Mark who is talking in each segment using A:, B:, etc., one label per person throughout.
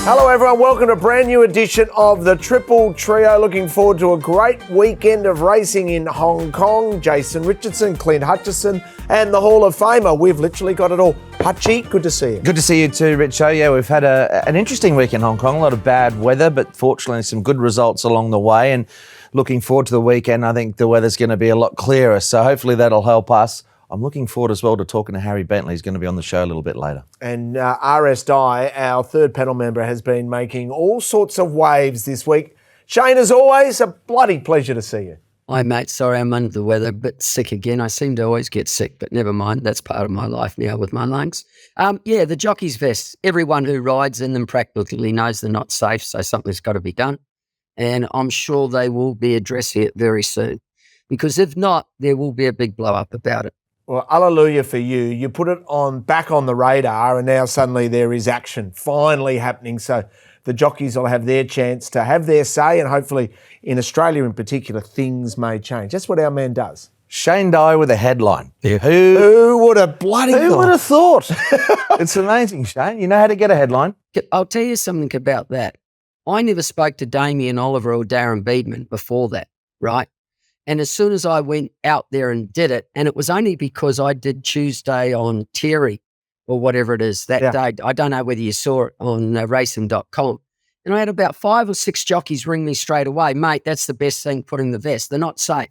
A: Hello everyone, welcome to a brand new edition of the Triple Trio. Looking forward to a great weekend of racing in Hong Kong. Jason Richardson, Clint Hutchison and the Hall of Famer. We've literally got it all. Hutchi, good to see you.
B: Good to see you too, Richo. Yeah, we've had an interesting week in Hong Kong. A lot of bad weather, but fortunately some good results along the way. And looking forward to the weekend. I think the weather's going to be a lot clearer, so hopefully that'll help us. I'm looking forward as well to talking to Harry Bentley. He's going to be on the show a little bit later.
A: And RS Dye, our third panel member, has been making all sorts of waves this week. Shane, as always, a bloody pleasure to see you.
C: Hi, mate. Sorry, I'm under the weather, a bit sick again. I seem to always get sick, but never mind. That's part of my life now with my lungs. The jockeys' vests. Everyone who rides in them practically knows they're not safe, so something's got to be done. And I'm sure they will be addressing it very soon, because if not, there will be a big blow-up about it.
A: Well, hallelujah for you. You put it back on the radar, and now suddenly there is action finally happening. So the jockeys will have their chance to have their say, and hopefully in Australia in particular, things may change. That's what our man does.
B: Shane Dye with a headline.
A: Yeah. Who would have
B: Who would have thought? It's amazing, Shane. You know how to get a headline.
C: I'll tell you something about that. I never spoke to Damien Oliver or Darren Beedman before that, right? And as soon as I went out there and did it, and it was only because I did Tuesday on Terry or whatever it is that day. I don't know whether you saw it on racing.com. And I had about 5 or 6 jockeys ring me straight away. Mate, that's the best thing, putting the vest. They're not safe.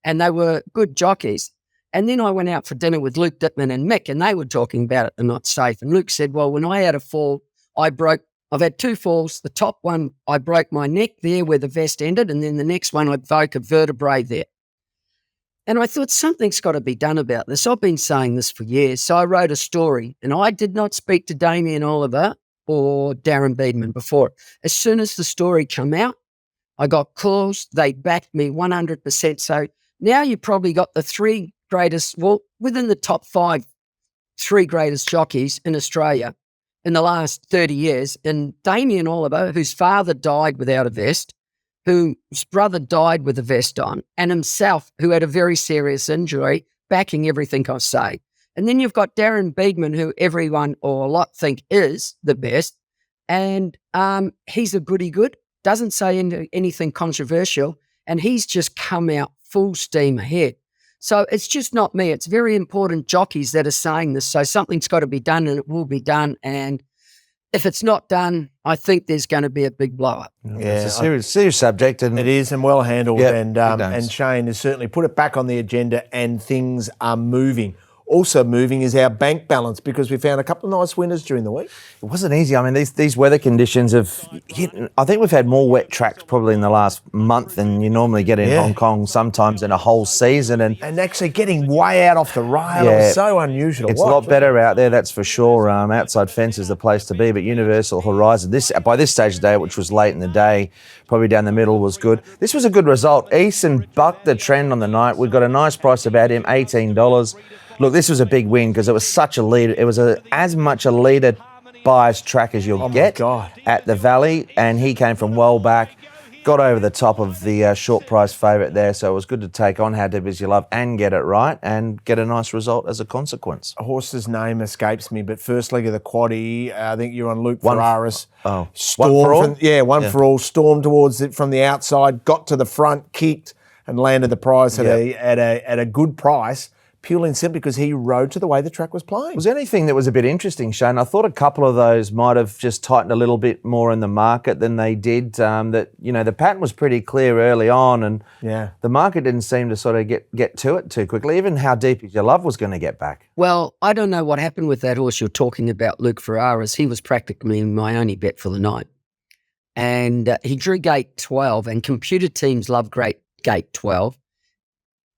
C: And they were good jockeys. And then I went out for dinner with Luke Dittman and Mick, and they were talking about it, they're not safe. And Luke said, well, when I had a fall, I've had 2 falls. The top one, I broke my neck there where the vest ended, and then the next one, I broke a vertebrae there. And I thought, something's got to be done about this. I've been saying this for years. So I wrote a story, and I did not speak to Damien Oliver or Darren Beedman before. As soon as the story came out, I got calls. They backed me 100%. So now you've probably got the 3 greatest, well, within the top 5, 3 greatest jockeys in Australia in the last 30 years, and Damien Oliver, whose father died without a vest, whose brother died with a vest on, and himself, who had a very serious injury, backing everything I say. And then you've got Darren Beedman, who everyone or a lot think is the best, and he's a goody-good, doesn't say anything controversial, and he's just come out full steam ahead. So it's just not me. It's very important jockeys that are saying this. So something's got to be done, and it will be done. And if it's not done, I think there's going to be a big blow up.
B: Yeah, it's a serious subject. And
A: it is, and well handled.
B: Yep,
A: and Shane has certainly put it back on the agenda, and things are moving. Also moving is our bank balance, because we found a couple of nice winners during the week.
B: It wasn't easy. I mean, these weather conditions have hit. I think we've had more wet tracks probably in the last month than you normally get in Hong Kong, sometimes in a whole season. And
A: actually getting way out off the rail is so unusual to
B: watch. It's a lot better out there, that's for sure. Outside fence is the place to be, but Universal Horizon, by this stage of the day, which was late in the day, probably down the middle, was good. This was a good result. Eason bucked the trend on the night. We've got a nice price about him, $18. Look, this was a big win because it was such a leader. It was as much a leader biased track as you'll get at the Valley, and he came from well back, got over the top of the short price favourite there, so it was good to take on How Deep Is Your Love and get it right and get a nice result as a consequence.
A: A horse's name escapes me, but first leg of the quaddie, I think you're on Luke Ferraris.
B: One
A: for all? One for all. Stormed towards it from the outside, got to the front, kicked, and landed the prize at a good price. Purely and simply because he rode to the way the track was playing.
B: Was there anything that was a bit interesting, Shane? I thought a couple of those might have just tightened a little bit more in the market than they did. The pattern was pretty clear early on, and the market didn't seem to sort of get to it too quickly. Even How Deep Is Your Love was going to get back.
C: Well, I don't know what happened with that horse you're talking about, Luke Ferraris. He was practically my only bet for the night. And he drew gate 12, and computer teams love gate 12.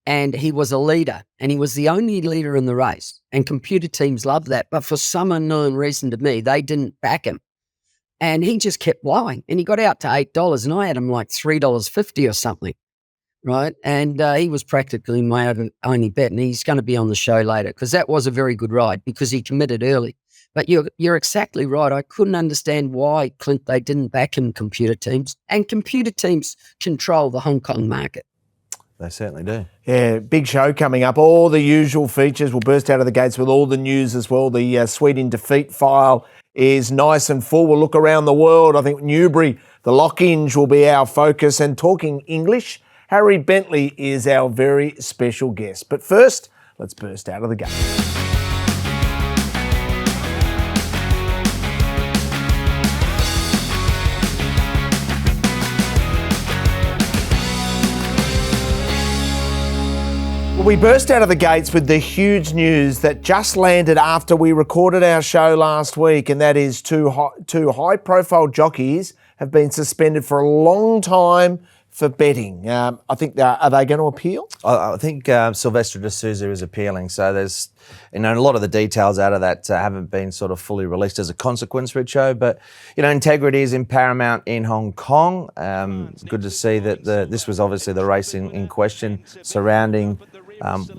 C: And he was a leader, and he was the only leader in the race. And computer teams love that. But for some unknown reason to me, they didn't back him. And he just kept blowing. And he got out to $8, and I had him like $3.50 or something, right? And he was practically my only bet, and he's going to be on the show later because that was a very good ride because he committed early. But you're exactly right. I couldn't understand why, Clint, they didn't back him, computer teams. And computer teams control the Hong Kong market.
B: They certainly do.
A: Yeah, big show coming up. All the usual features will burst out of the gates with all the news as well. The Sweet in Defeat file is nice and full. We'll look around the world. I think Newbury, the Lockinge will be our focus. And talking English, Harry Bentley is our very special guest. But first, let's burst out of the gate. We burst out of the gates with the huge news that just landed after we recorded our show last week, and that is two high-profile jockeys have been suspended for a long time for betting. I think are they going to appeal?
B: I think Sylvester de Souza is appealing. So there's, a lot of the details out of that haven't been sort of fully released as a consequence, Richo. But integrity is in paramount in Hong Kong. Good to see that this was obviously the race in question surrounding.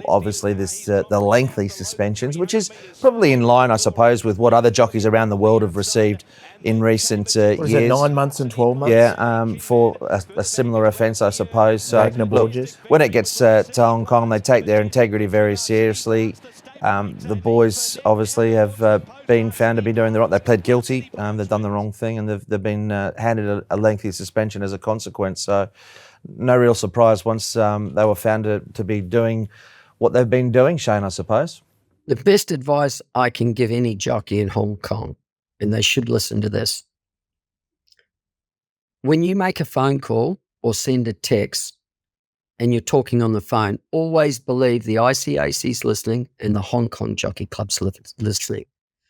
B: Obviously, the lengthy suspensions, which is probably in line, I suppose, with what other jockeys around the world have received in recent years.
A: What is it, 9 months and 12 months?
B: Yeah, for a similar offence, I suppose. So, look, when it gets to Hong Kong, they take their integrity very seriously. The boys obviously have been found to be doing the right. They pled guilty. They've done the wrong thing, and they've been handed a lengthy suspension as a consequence. So, no real surprise once they were found to be doing what they've been doing, Shane, I suppose.
C: The best advice I can give any jockey in Hong Kong, and they should listen to this, when you make a phone call or send a text and you're talking on the phone, always believe the ICAC's listening and the Hong Kong Jockey Club's listening.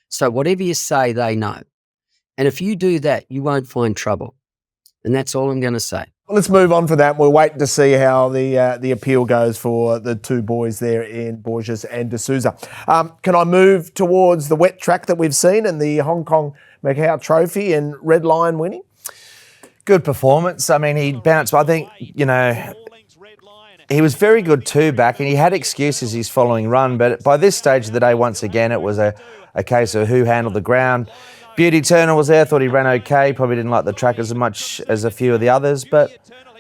C: So whatever you say, they know. And if you do that, you won't find trouble. And that's all I'm going to say.
A: Well, let's move on from that. We're waiting to see how the appeal goes for the two boys there in Borges and de Souza. Can I move towards the wet track that we've seen and the Hong Kong Macau Trophy and Red Lion winning?
B: Good performance. I mean, he bounced. I think, he was very good too back, and he had excuses his following run. But by this stage of the day, once again, it was a case of who handled the ground. Beauty Turner was there, thought he ran okay, probably didn't like the track as much as a few of the others, but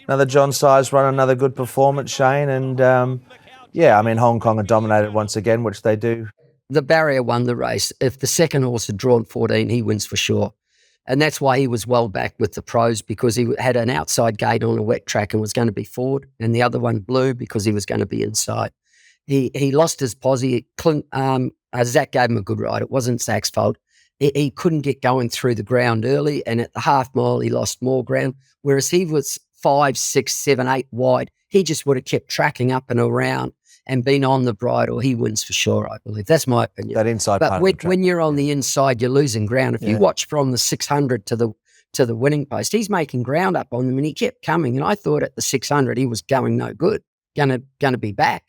B: another John Size run, another good performance, Shane, and Hong Kong are dominated once again, which they do.
C: The barrier won the race. If the second horse had drawn 14, he wins for sure. And that's why he was well back with the pros, because he had an outside gate on a wet track and was going to be forward, and the other one blew because he was going to be inside. He lost his posse. Zach gave him a good ride. It wasn't Zach's fault. He couldn't get going through the ground early, and at the half mile, he lost more ground. Whereas he was 5, 6, 7, 8 wide, he just would have kept tracking up and around and been on the bridle. He wins for sure, I believe. That's my opinion.
B: That inside
C: but
B: part of the track.
C: when you're on the inside, you're losing ground. If you watch from the 600 to the winning post, he's making ground up on them, and he kept coming. And I thought at the 600 he was going no good, gonna be back.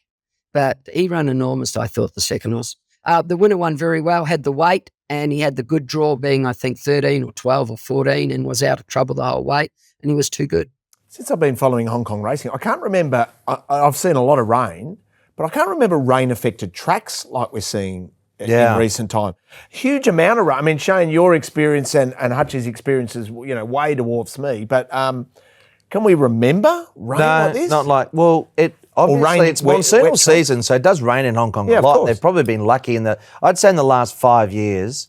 C: But he ran enormous, I thought, the second horse. The winner won very well, had the weight, and he had the good draw being, I think, 13 or 12 or 14, and was out of trouble the whole way, and he was too good.
A: Since I've been following Hong Kong racing, I can't remember, I've seen a lot of rain, but I can't remember rain-affected tracks like we're seing in recent time. Huge amount of rain. I mean, Shane, your experience and Hutchie's experience is, way dwarfs me, but can we remember rain like this?
B: Not like, obviously, it's monsoonal season, so it does rain in Hong Kong a lot. They've probably been lucky I'd say in the last 5 years,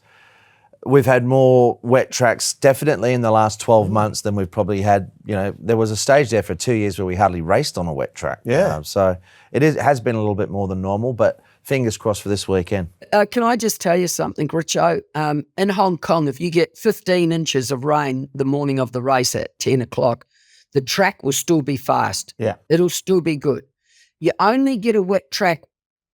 B: we've had more wet tracks definitely in the last 12 months than we've probably had. There was a stage there for 2 years where we hardly raced on a wet track.
A: Yeah.
B: So it has been a little bit more than normal, but fingers crossed for this weekend.
C: Can I just tell you something, Richo? In Hong Kong, if you get 15 inches of rain the morning of the race at 10 o'clock, the track will still be fast.
A: Yeah.
C: It'll still be good. You only get a wet track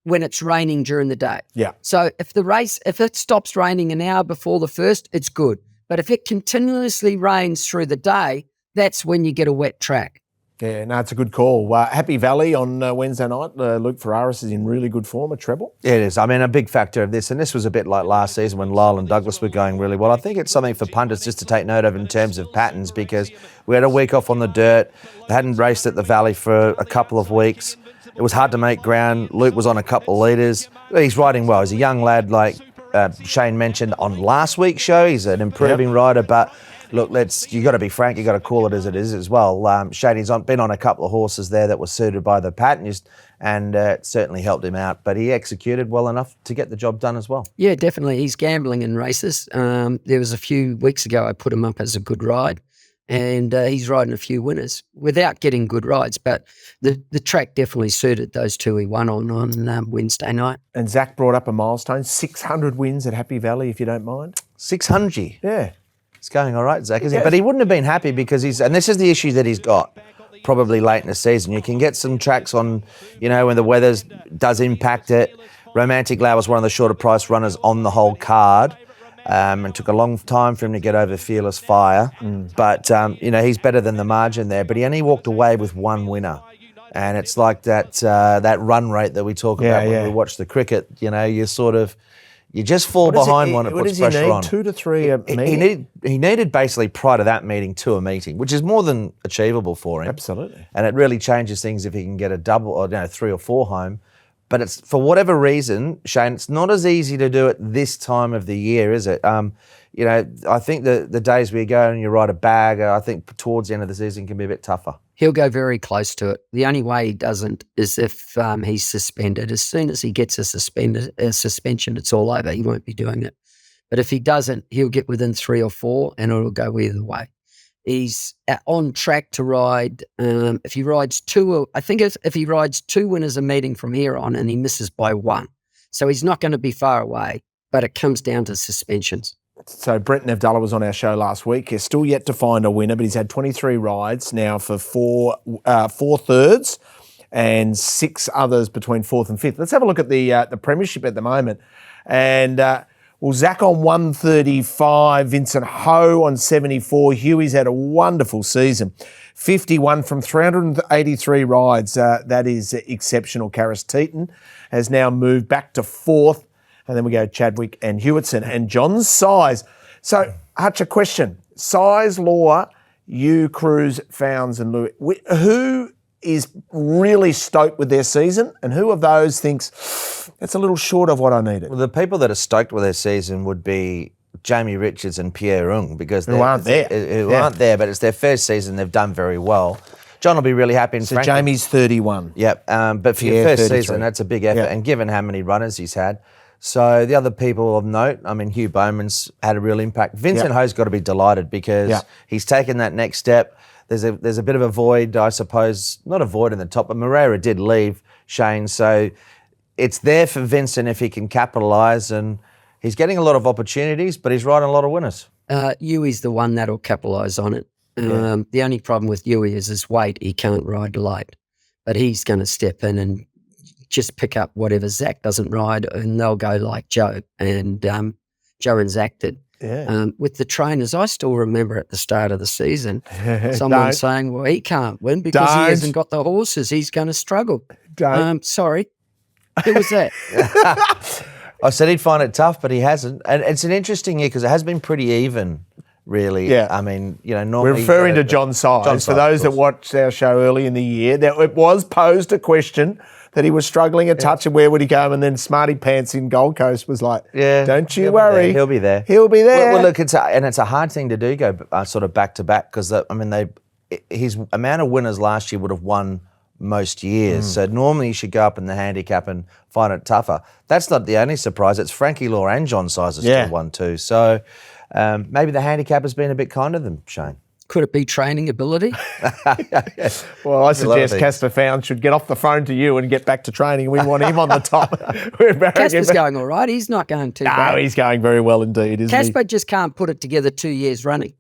C: when it's raining during the day.
A: Yeah.
C: So if it stops raining an hour before the first, it's good. But if it continuously rains through the day, that's when you get a wet track.
A: Yeah, no, it's a good call. Happy Valley on Wednesday night. Luke Ferraris is in really good form, a treble.
B: It is. I mean, a big factor of this, and this was a bit like last season when Lyle and Douglas were going really well. I think it's something for punters just to take note of in terms of patterns, because we had a week off on the dirt. They hadn't raced at the Valley for a couple of weeks. It was hard to make ground. Luke was on a couple of litres. He's riding well. He's a young lad, like Shane mentioned on last week's show. He's an improving rider, but look, you got to be frank. You got to call it as it is as well. Shady's been on a couple of horses there that were suited by the pattern, and it certainly helped him out. But he executed well enough to get the job done as well.
C: Yeah, definitely. He's gambling in races. There was a few weeks ago I put him up as a good ride, and he's riding a few winners without getting good rides. But the track definitely suited those two he won on Wednesday night.
A: And Zach brought up a milestone, 600 wins at Happy Valley, if you don't mind.
B: 600.
A: Yeah.
B: It's going all right, Zach, isn't it? But he wouldn't have been happy because and this is the issue that he's got, probably late in the season. You can get some tracks on, when the weather does impact it. Romantic Lad was one of the shorter price runners on the whole card. And took a long time for him to get over Fearless Fire. But, he's better than the margin there. But he only walked away with one winner. And it's like that run rate that we talk about when we watch the cricket. You just fall behind one, it puts pressure on.
A: 2 to 3 a meeting?
B: He needed basically prior to that meeting 2 a meeting, which is more than achievable for him.
A: Absolutely.
B: And it really changes things if he can get a double or 3 or 4 home. But it's for whatever reason, Shane, it's not as easy to do it this time of the year, is it? I think the days we go and you ride a bag, I think towards the end of the season can be a bit tougher.
C: He'll go very close to it. The only way he doesn't is if he's suspended. As soon as he gets a suspension, it's all over. He won't be doing it. But if he doesn't, he'll get within 3 or 4 and it'll go either way. He's on track to ride. If he rides 2, I think if he rides 2 winners a meeting from here on and he misses by 1. So he's not going to be far away, but it comes down to suspensions.
A: So Brenton Avdulla was on our show last week. He's still yet to find a winner, but he's had 23 rides now for 4 thirds and 6 others between 4th and 5th. Let's have a look at the premiership at the moment. And Zach on 135, Vincent Ho on 74. Huey's had a wonderful season. 51 from 383 rides. That is exceptional. Karis Teaton has now moved back to 4th. And then we go Chadwick and Hewitson and John Size. So, Hutch, a question. Size, Law, you, Cruz, Founds and Louis. Who is really stoked with their season and who of those thinks it's a little short of what I needed?
B: Well, the people that are stoked with their season would be Jamie Richards and Pierre Ung because
A: who aren't there.
B: Aren't there, but it's their first season. They've done very well. John will be really happy.
A: So Jamie's 31.
B: Yep, but for your first season, that's a big effort. And given how many runners he's had. So the other people of note, Hugh Bowman's had a real impact. Vincent Ho's got to be delighted because he's taken that next step. There's a bit of a void, I suppose, not a void in the top, but Moreira did leave, Shane. So it's there for Vincent if he can capitalise, and he's getting a lot of opportunities, but he's riding a lot of winners.
C: Yui's the one that'll capitalise on it. The only problem with Yui is his weight. He can't ride light, but he's going to step in and just pick up whatever Zach doesn't ride, and they'll go like Joe and Zach did. With the trainers, I still remember at the start of the season, someone saying, well, he can't win because he hasn't got the horses. He's going to struggle. Sorry. Who was that?
B: I said he'd find it tough, but he hasn't. And it's an interesting year because it has been pretty even, really.
A: Yeah.
B: I mean, normally...
A: We're referring to John Size. For those that watched our show early in the year, it was posed a question that he was struggling a touch and where would he go? And then Smarty Pants in Gold Coast was like, don't you worry.
B: He'll be there.
A: He'll be there.
B: Well, look, it's a hard thing to do, go sort of back to back because, his amount of winners last year would have won most years. So normally you should go up in the handicap and find it tougher. That's not the only surprise. It's Frankie Law and John Size has still won too. So maybe the handicap has been a bit kind of them, Shane.
C: Could it be training ability?
A: Well, I suggest Casper Found should get off the phone to you and get back to training. We want him on the top.
C: Casper's going all right. He's not going too bad.
A: No, he's going very well indeed, isn't he?
C: Casper just can't put it together 2 years running.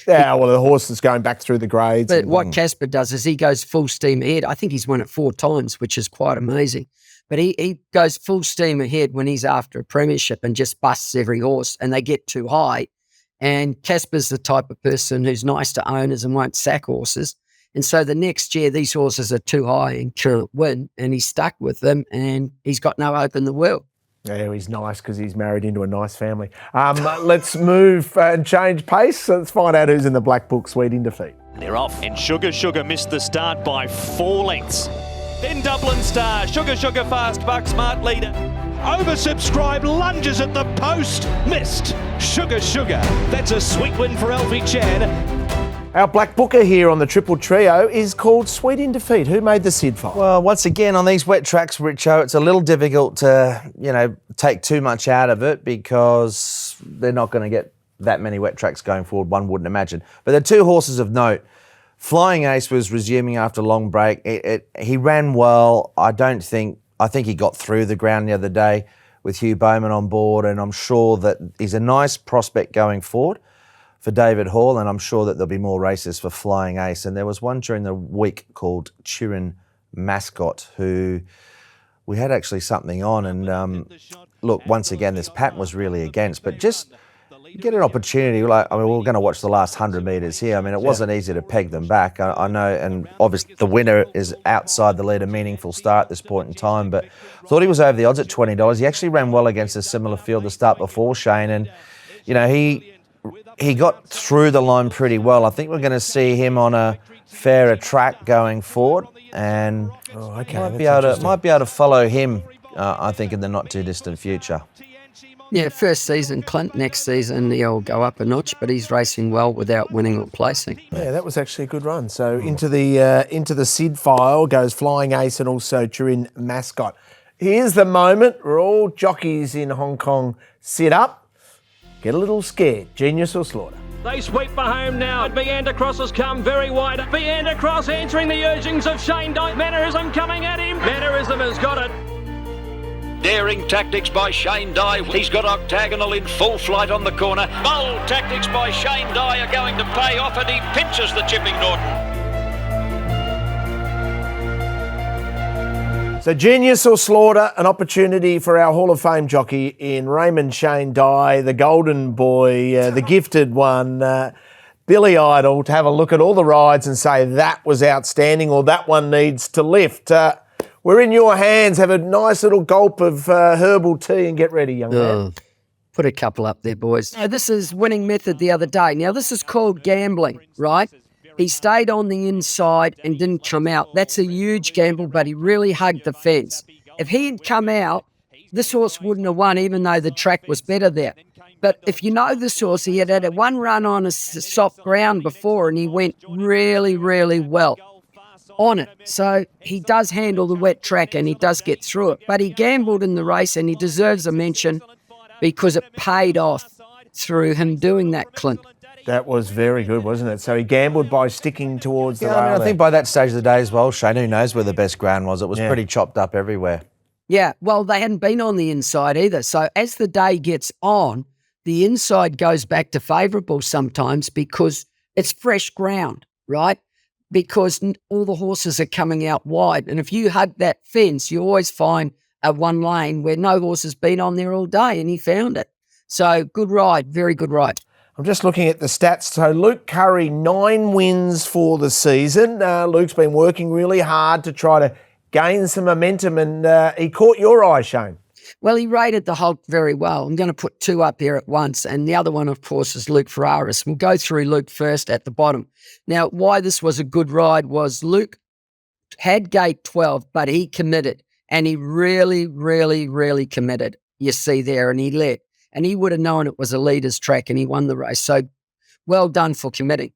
A: Yeah, well, the horse is going back through the grades.
C: But what Casper does is he goes full steam ahead. I think he's won it 4 times, which is quite amazing. But he goes full steam ahead when he's after a premiership and just busts every horse and they get too high. And Casper's the type of person who's nice to owners and won't sack horses. And so the next year, these horses are too high and can't win. And he's stuck with them and he's got no hope in the world.
A: Yeah, he's nice because he's married into a nice family. Let's move and change pace. Let's find out who's in the Black Book Sweet in defeat.
D: They're off, and Sugar missed the start by 4 lengths. Then Dublin Star, Sugar Fast Buck Smart leader. Oversubscribed, lunges at the post, missed. Sugar, sugar. That's a sweet win for Alfie Chan.
A: Our black booker here on the Triple Trio is called Sweet in Defeat. Who made the Sid file?
B: Well, once again, on these wet tracks, Richo, it's a little difficult to, take too much out of it because they're not going to get that many wet tracks going forward, one wouldn't imagine. But the two horses of note, Flying Ace was resuming after a long break. He ran well. I think he got through the ground the other day with Hugh Bowman on board, and I'm sure that he's a nice prospect going forward for David Hall, and I'm sure that there'll be more races for Flying Ace. And there was one during the week called Chirin Mascot, who we had actually something on. And look, once again, this pattern was really against, but just get an opportunity. We're going to watch the last 100 metres here. It wasn't easy to peg them back. I know, and obviously the winner is outside the lead, a meaningful start at this point in time, but I thought he was over the odds at $20. He actually ran well against a similar field to start before, Shane, and, he got through the line pretty well. I think we're going to see him on a fairer track going forward, and might be able to follow him, I think, in the not too distant future.
C: Yeah, first season, Clint. Next season, he'll go up a notch, but he's racing well without winning or placing.
A: Yeah, that was actually a good run. So into the Sid file goes Flying Ace and also Chirin Mascot. Here's the moment where all jockeys in Hong Kong sit up, get a little scared. Genius or Slaughter?
E: They sweep for home now. Beander Cross has come very wide. Beander Cross answering the urgings of Shane Dye. Mannerism coming at him. Mannerism has got it.
F: Daring tactics by Shane Dye. He's got Octagonal in full flight on the corner. Bold tactics by Shane Dye are going to pay off, and he pinches the Chipping Norton.
A: So Genius or Slaughter, an opportunity for our Hall of Fame jockey in Raymond Shane Dye, the golden boy, the gifted one, Billy Idol, to have a look at all the rides and say that was outstanding or that one needs to lift. We're in your hands. Have a nice little gulp of herbal tea and get ready, young man.
C: Put a couple up there, boys. Now, this is winning method the other day. Now, this is called gambling, right? He stayed on the inside and didn't come out. That's a huge gamble, but he really hugged the fence. If he had come out, this horse wouldn't have won, even though the track was better there. But if you know this horse, he had a one run on a soft ground before, and he went really, really well on it. So he does handle the wet track, and he does get through it. But he gambled in the race, and he deserves a mention because it paid off through him doing that, Clint.
A: That was very good, wasn't it? So he gambled by sticking towards the rail.
B: I think by that stage of the day as well, Shane, who knows where the best ground was? It was pretty chopped up everywhere.
C: Yeah, well, they hadn't been on the inside either. So as the day gets on, the inside goes back to favourable sometimes because it's fresh ground, right? Because all the horses are coming out wide. And if you hug that fence, you always find a one lane where no horse has been on there all day, and he found it. So good ride, very good ride.
A: I'm just looking at the stats. So Luke Curry, 9 wins for the season. Luke's been working really hard to try to gain some momentum, and he caught your eye, Shane.
C: Well, he rated the Hulk very well. I'm going to put 2 up here at once, and the other one, of course, is Luke Ferraris. We'll go through Luke first at the bottom. Now, why this was a good ride was Luke had gate 12, but he committed, and he really, really, really committed. You see there, and he led. And he would have known it was a leader's track, and he won the race. So well done for committing.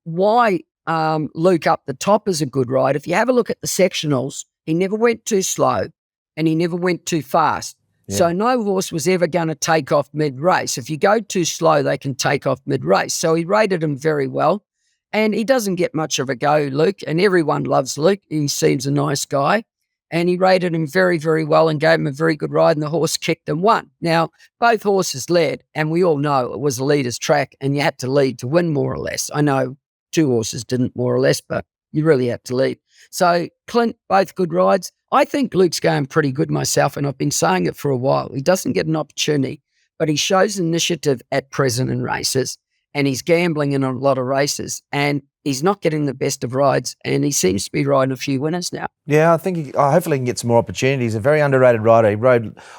C: Why Luke up the top is a good ride. If you have a look at the sectionals, he never went too slow and he never went too fast. Yeah. So no horse was ever going to take off mid-race. If you go too slow, they can take off mid-race. So he rated him very well. And he doesn't get much of a go, Luke, and everyone loves Luke. He seems a nice guy. And he rated him very, very well and gave him a very good ride, and the horse kicked and won. Now, both horses led, and we all know it was a leader's track, and you had to lead to win more or less. I know 2 horses didn't more or less, but you really had to lead. So, Clint, both good rides. I think Luke's going pretty good myself, and I've been saying it for a while. He doesn't get an opportunity, but he shows initiative at present in races, and he's gambling in a lot of races, and he's not getting the best of rides, and he seems to be riding a few winners now.
B: Yeah, I think hopefully he can get some more opportunities. A very underrated rider.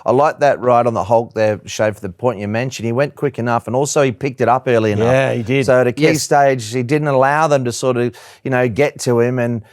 B: I like that ride on the Hulk there, Shay, for the point you mentioned. He went quick enough, and also he picked it up early enough.
A: Yeah, he did.
B: So at a key stage, he didn't allow them to sort of, get to him, and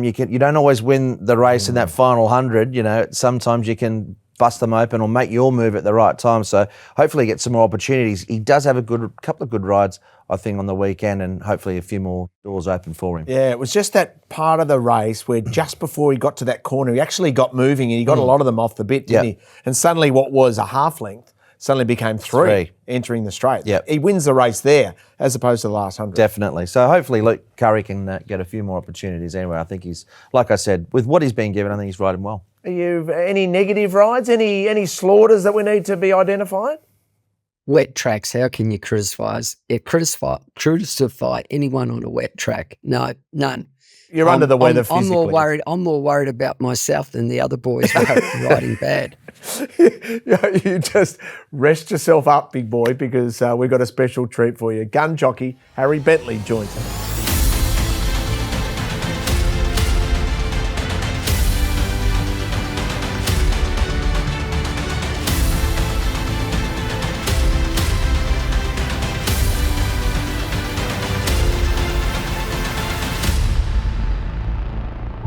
B: you don't always win the race in that final 100. Sometimes you can bust them open or make your move at the right time. So hopefully get some more opportunities. He does have a couple of good rides, I think, on the weekend, and hopefully a few more doors open for him.
A: Yeah, it was just that part of the race where just before he got to that corner, he actually got moving and he got a lot of them off the bit, didn't he? And suddenly what was a half length suddenly became three entering the straight.
B: Yep.
A: He wins the race there as opposed to the last 100.
B: Definitely. So hopefully Luke Curry can get a few more opportunities anyway. I think he's, like I said, with what he's been given, I think he's riding well.
A: Are you any negative rides, any slaughters that we need to be identified?
C: Wet tracks, how can you crucify anyone on a wet track? No, none.
A: You're under the weather
C: I'm
A: physically.
C: I'm more worried about myself than the other boys riding bad.
A: You just rest yourself up, big boy, because we've got a special treat for you. Gun jockey Harry Bentley joins us.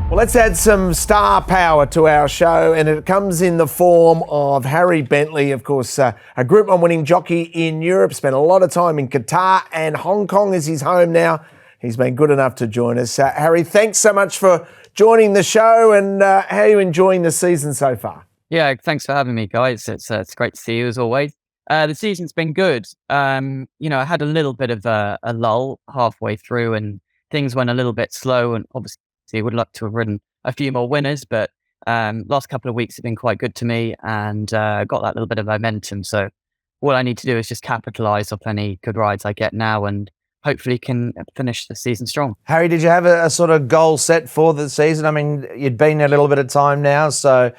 A: Well, let's add some star power to our show, and it comes in the form of Harry Bentley, of course, a Group 1 winning jockey in Europe, spent a lot of time in Qatar, and Hong Kong is his home now. He's been good enough to join us. Harry, thanks so much for joining the show, and how are you enjoying the season so far?
G: Yeah, thanks for having me, guys. It's great to see you as always. The season's been good. I had a little bit of a lull halfway through, and things went a little bit slow, and obviously would like to have ridden a few more winners, but last couple of weeks have been quite good to me, and got that little bit of momentum. So all I need to do is just capitalise off any good rides I get now, and hopefully can finish the season strong.
B: Harry, did you have a sort of goal set for the season? I mean, you'd been a little bit of time now, so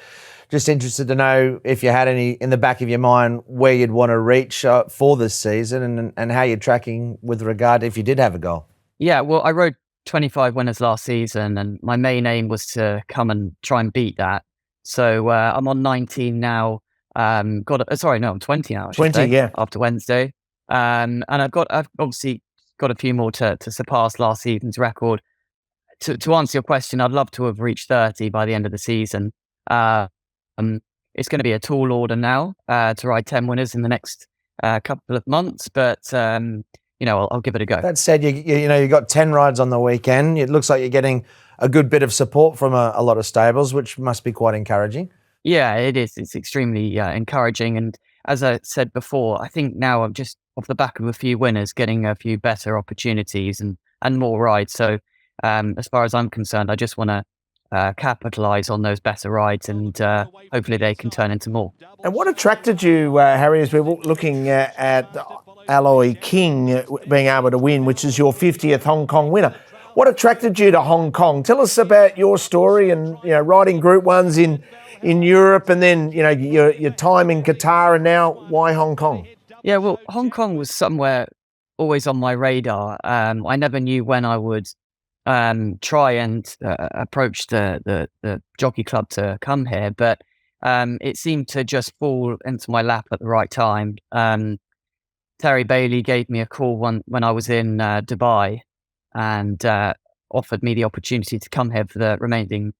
B: just interested to know if you had any in the back of your mind where you'd want to reach for this season, and how you're tracking with regard if you did have a goal.
G: Yeah, well, I rode 25 winners last season, and my main aim was to come and try and beat that. So I'm on 19 now. I'm 20 now.
A: 20, yeah.
G: After Wednesday, and I've obviously got a few more to surpass last season's record. To answer your question, I'd love to have reached 30 by the end of the season. It's going to be a tall order now to ride 10 winners in the next couple of months, but I'll give it a go.
B: That said, you got 10 rides on the weekend. It looks like you're getting a good bit of support from a lot of stables, which must be quite encouraging.
G: Yeah, it is. It's extremely encouraging. And as I said before, I think now I'm just off the back of a few winners, getting a few better opportunities and more rides. So as far as I'm concerned, I just want to capitalise on those better rides, and hopefully they can turn into more.
A: And what attracted you, Harry, as we were looking at Alloy King being able to win, which is your 50th Hong Kong winner? What attracted you to Hong Kong? Tell us about your story and riding Group 1s in Europe, and then your time in Qatar, and now why Hong Kong?
G: Yeah, well, Hong Kong was somewhere always on my radar. I never knew when I would try and approach the jockey club to come here, but it seemed to just fall into my lap at the right time. Terry Bailey gave me a call when I was in Dubai, and offered me the opportunity to come here for the remaining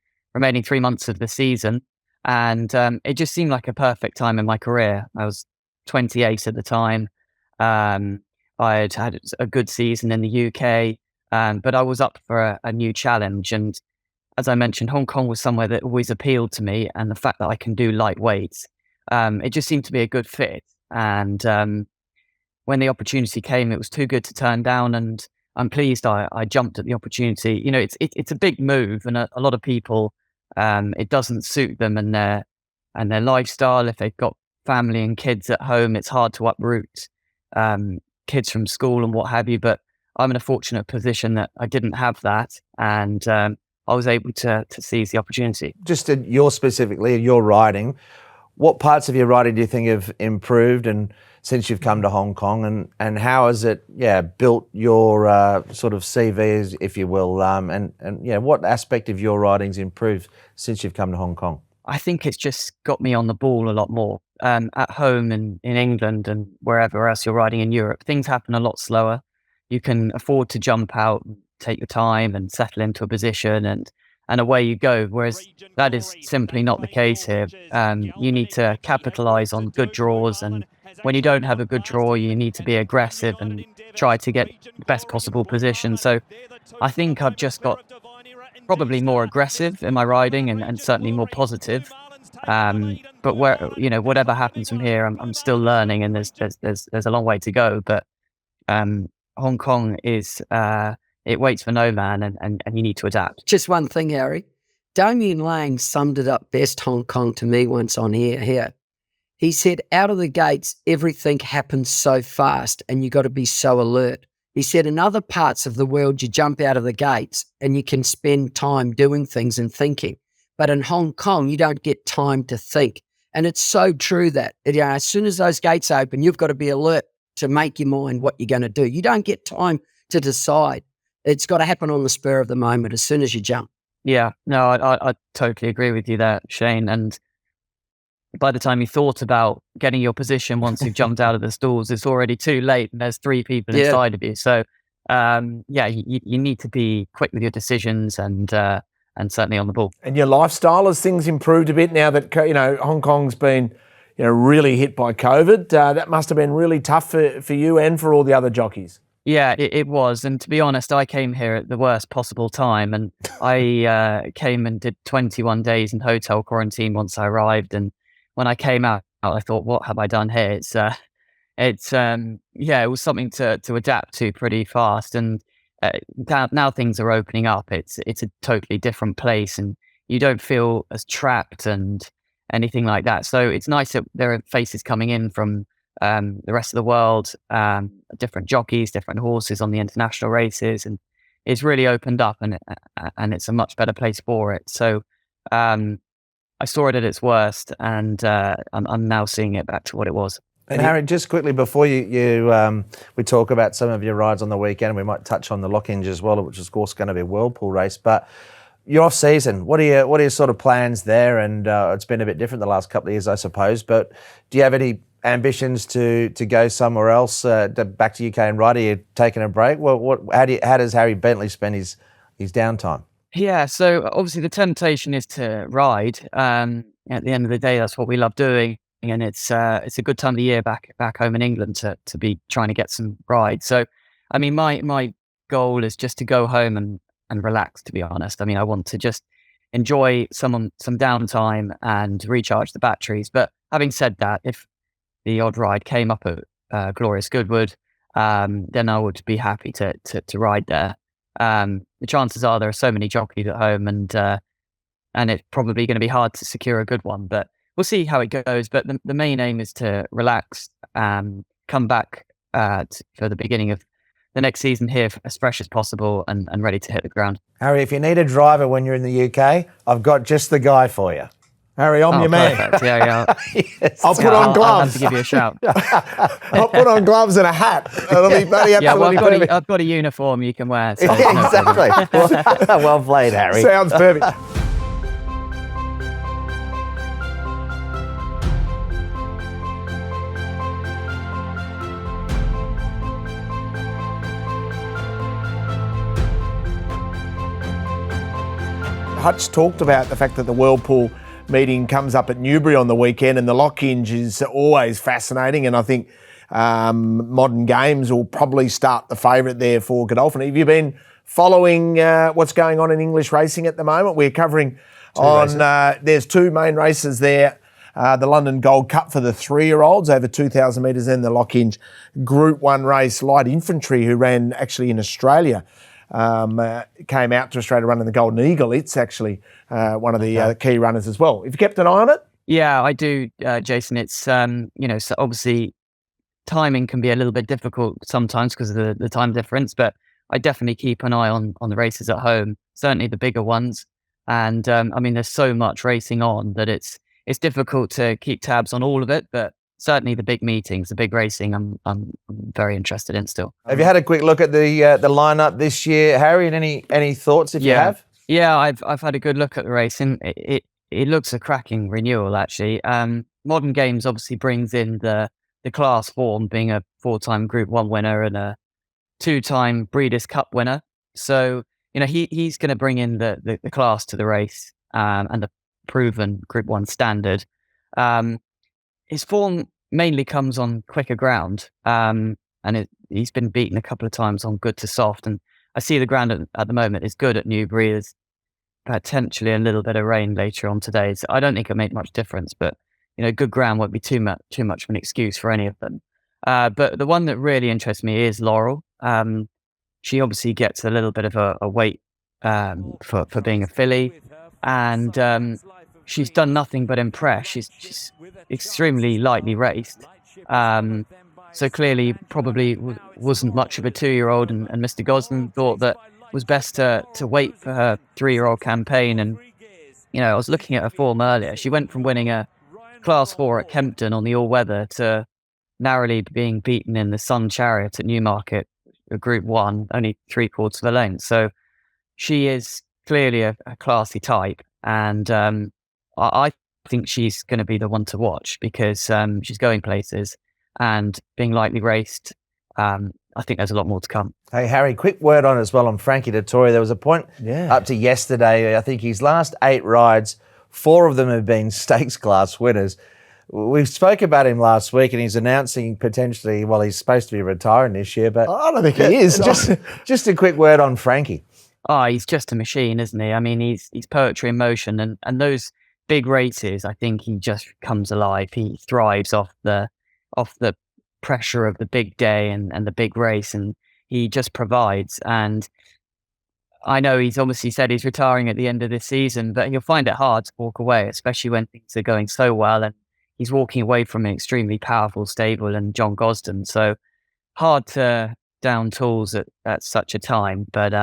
G: 3 months of the season. And it just seemed like a perfect time in my career. I was 28 at the time. I had a good season in the UK, but I was up for a new challenge. And as I mentioned, Hong Kong was somewhere that always appealed to me, and the fact that I can do lightweights, it just seemed to be a good fit. And when the opportunity came, it was too good to turn down, and I'm pleased I jumped at the opportunity. It's a big move, and a lot of people, it doesn't suit them and their lifestyle. If they've got family and kids at home, it's hard to uproot kids from school and what have you. But I'm in a fortunate position that I didn't have that, and I was able to seize the opportunity. Just
B: your riding, what parts of your riding do you think have improved and since you've come to Hong Kong, and how has it built your sort of CV, if you will, and what aspect of your riding's improved since you've come to Hong Kong?
G: I think it's just got me on the ball a lot more. At home in England and wherever else you're riding in Europe, things happen a lot slower. You can afford to jump out, take your time and settle into a position, and and away you go. Whereas that is simply not the case here. You need to capitalise on good draws, and when you don't have a good draw, you need to be aggressive and try to get the best possible position. So I think I've just got probably more aggressive in my riding and certainly more positive. But whatever happens from here, I'm still learning, and there's a long way to go. But Hong Kong is it waits for no man, and you need to adapt.
C: Just one thing, Harry. Damien Lang summed it up best, Hong Kong, to me once on air here. He said, out of the gates, everything happens so fast and you got to be so alert. He said, in other parts of the world, you jump out of the gates and you can spend time doing things and thinking. But in Hong Kong, you don't get time to think. And it's so true that as soon as those gates open, you've got to be alert to make your mind what you're going to do. You don't get time to decide. It's got to happen on the spur of the moment as soon as you jump.
G: Yeah, no, I totally agree with you there, Shane. And by the time you thought about getting your position once you've jumped out of the stalls, it's already too late and there's 3 people inside of you. So, you need to be quick with your decisions and certainly on the ball.
A: And your lifestyle, has things improved a bit now that, Hong Kong's been, really hit by COVID? That must have been really tough for you and for all the other jockeys.
G: Yeah, it was. And to be honest, I came here at the worst possible time, and I came and did 21 days in hotel quarantine once I arrived. And when I came out, I thought, what have I done here? It was something to adapt to pretty fast. And now things are opening up. It's a totally different place, and you don't feel as trapped and anything like that. So it's nice that there are faces coming in from the rest of the world, different jockeys, different horses on the international races, and it's really opened up, and it's a much better place for it. So I saw it at its worst, and I'm now seeing it back to what it was.
B: And Harry, just quickly before we talk about some of your rides on the weekend, we might touch on the Lockinge as well, which is of course going to be a whirlpool race. But you're off season. What are your sort of plans there? And it's been a bit different the last couple of years, I suppose. But do you have any ambitions to go somewhere else, back to UK and ride? Are you taking a break? Well, how does Harry Bentley spend his downtime?
G: Yeah, so obviously the temptation is to ride. At the end of the day, that's what we love doing. And it's a good time of the year back home in England to be trying to get some rides. So, I mean, my goal is just to go home and relax, to be honest. I mean, I want to just enjoy some downtime and recharge the batteries. But having said that, if the odd ride came up at Glorious Goodwood, then I would be happy to ride there. The chances are there are so many jockeys at home, and it's probably going to be hard to secure a good one. But we'll see how it goes, but the main aim is to relax, come back for the beginning of the next season here as fresh as possible and ready to hit the ground.
B: Harry, if you need a driver when you're in the UK, I've got just the guy for you.
A: Harry, I'm your man.
G: Perfect. Yeah.
B: Yes.
A: I'll put on gloves.
G: I'll have to give you a shout.
A: I'll put on gloves and a hat. It'll be bloody absolutely
G: I've got a uniform you can wear. So
B: Yeah, exactly. Well played, Harry.
A: Sounds perfect. Hutch talked about the fact that the whirlpool meeting comes up at Newbury on the weekend, and the Lockinge is always fascinating, and I think Modern Games will probably start the favourite there for Godolphin. Have you been following what's going on in English racing at the moment? We're covering there's 2 main races there. The London Gold Cup for the 3-year-olds over 2,000 metres, and the Lockinge Group 1 race. Light Infantry, who ran actually in Australia, came out to Australia running the Golden Eagle. It's actually one of the key runners as well. Have you kept an eye on it?
G: Yeah, I do, Jason. It's, so obviously timing can be a little bit difficult sometimes because of the time difference, but I definitely keep an eye on the races at home, certainly the bigger ones. And I mean, there's so much racing on that it's difficult to keep tabs on all of it, but certainly the big meetings, the big racing, I'm very interested in still.
B: Have you had a quick look at the lineup this year, Harry? And any thoughts if you have?
G: Yeah, I've had a good look at the racing. It looks a cracking renewal actually. Modern Games obviously brings in the class form, being a 4-time Group 1 winner and a 2-time Breeders' Cup winner. So he's going to bring in the class to the race and the proven Group 1 standard. His form mainly comes on quicker ground, and he's been beaten a couple of times on good to soft. And I see the ground at the moment is good at Newbury. There's potentially a little bit of rain later on today, so I don't think it'll make much difference. But good ground won't be too much of an excuse for any of them. But the one that really interests me is Laurel. She obviously gets a little bit of a weight for being a filly, and she's done nothing but impress. She's extremely lightly raced. So clearly probably wasn't much of a 2-year-old, and Mr. Gosden thought that it was best to wait for her 3-year-old campaign. And, I was looking at her form earlier. She went from winning a Class 4 at Kempton on the all-weather to narrowly being beaten in the Sun Chariot at Newmarket, a Group 1, only 3/4 of a length. So she is clearly a classy type, and I think she's going to be the one to watch because she's going places and being lightly raced. I think there's a lot more to come.
B: Hey, Harry, quick word on as well on Frankie Dettori. There was a point up to yesterday. I think his last 8 rides, 4 of them have been stakes class winners. We spoke about him last week, and he's announcing potentially, well, he's supposed to be retiring this year, but
A: I don't think he is.
B: Just a quick word on Frankie.
G: Oh, he's just a machine, isn't he? I mean, he's poetry in motion, and those big races, I think he just comes alive. He thrives off the pressure of the big day and the big race, and he just provides. And I know he's obviously said he's retiring at the end of this season, but he'll find it hard to walk away, especially when things are going so well, and he's walking away from an extremely powerful stable and John Gosden. So hard to down tools at such a time. But